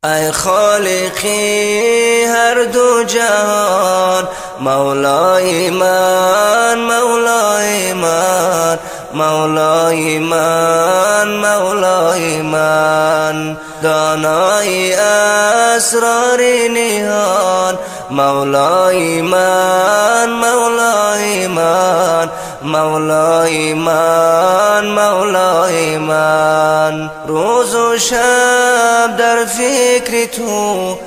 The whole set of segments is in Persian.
ای خالقی هر دو جهان، مولای من مولای من، مولای من مولای من، دانای اسرار نهان، مولای من مولای من، مولای من مولای من. روز و شب در فکر تو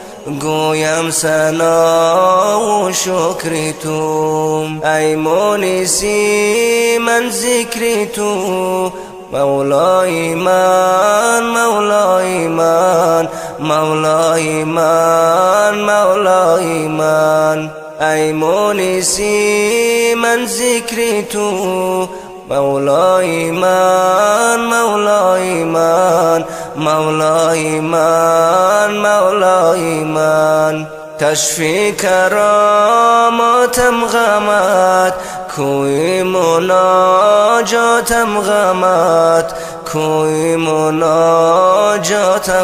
گویم ثنا و شکر تو، ای مونسی من ذکر تو، مولای من مولای من، مولای من مولای من، ای مونسی من ذکر تو، مولای من مولای من، مولای من مولای من. کشف کراماتم غمت، کوی مناجاتم غمت، کوی مناجاتم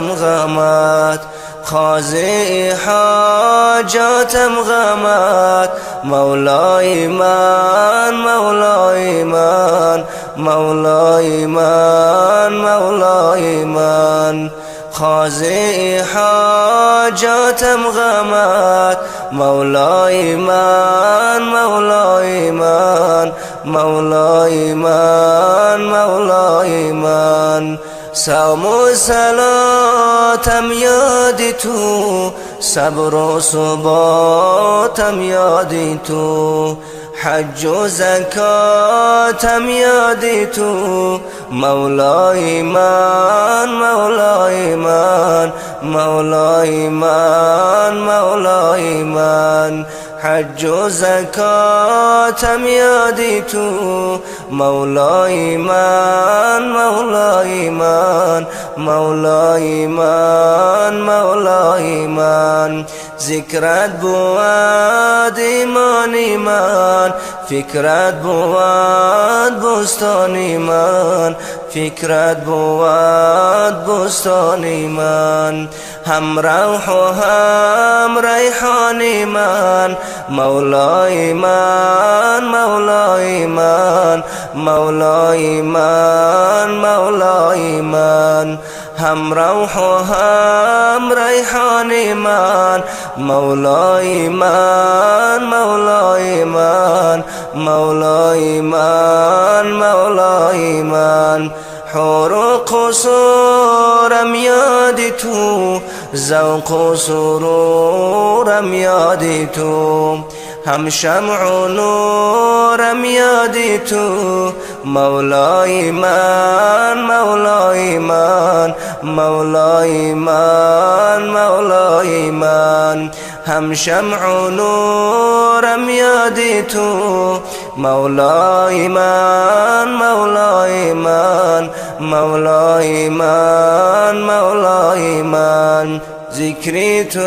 غمت، خاضع حاجاتم غمت، مولای من مولای من، مولای من مولای من، خاضع حاجاتم غمت، مولای من مولای من، مولای من مولای من. سلام و صلاتم یاد تو، صبر و ثباتم یاد تو، حج و زکاتم یاد تو، مولای من مولای من، مولای من مولای من، حج و زکاتم یاد تو، مولای من مولای من، مولای من مولای من. ذکرت بود ایمان من، فکرت بود بستان من، فکرت بود بستان من، هم روح و هم ریحان من، مولای من مولای من، مولای من مولای من، هم روح و هم ریحان من، مولای من مولای من، مولای من مولای من. حور و قصورم یاد تو، ذوق و سرورم یاد تو، هم شمع و نورم یاد تو، مولای من مولای من، مولای من مولای من، هم شمع و نورم یاد تو، مولای من مولای من، مولای من مولای من. ذکری تو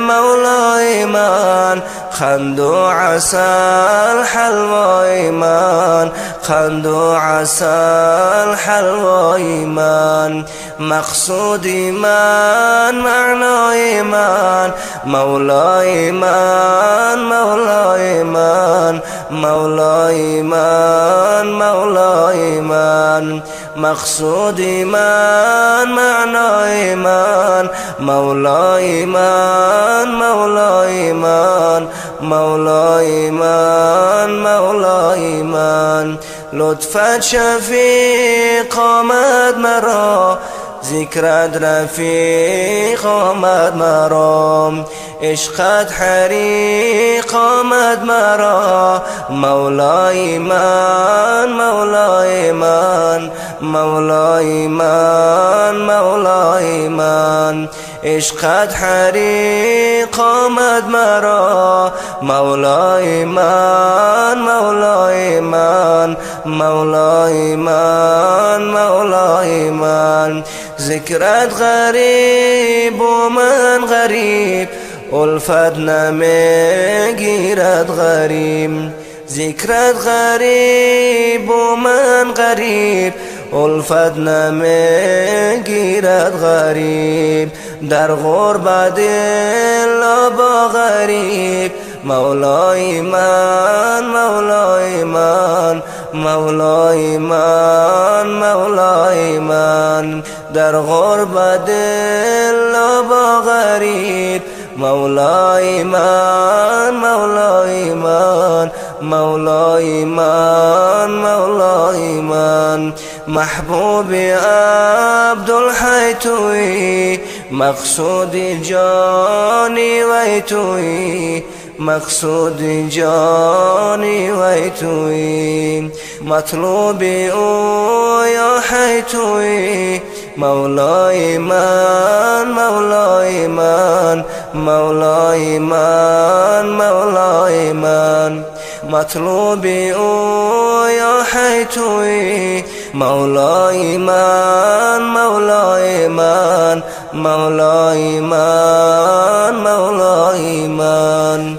مولای من، خند و عسل حلوای من، خند و عسل حلوای من، مقصودی من معنای من، مولای من مولای من، مولای من مولای من، مقصودی من معنای من، مولای من مولای من، مولای من مولای من. لطفت شفیق آمد مرا، ذکرت رفیق آمد مرا، عشقت حریق آمد مرا، مولای من مولای من، مولای من مولای من، عشقت حریق آمد مرا، مولای من مولای من، مولای من مولای من. ذکرت غریب و من غریب، الفت نمیگیرد غریب، ذکرت غریب و من غریب، الفت نمیگیرد غریب، در غربت الا با غریب. مولای من مولای من مولای من مولای من، در غربت الا با غریب. مولای من مولای من مولای من مولای من، محبوب عبدالحی تویی، مقصود جانی وی تویی، مقصود جانی وی تویی، مطلوب او یا حی تویی. مولای من مولای من مولای من مولای من، مطلوب او یا حی تویی. مولای من مولای من مولای من مولای من.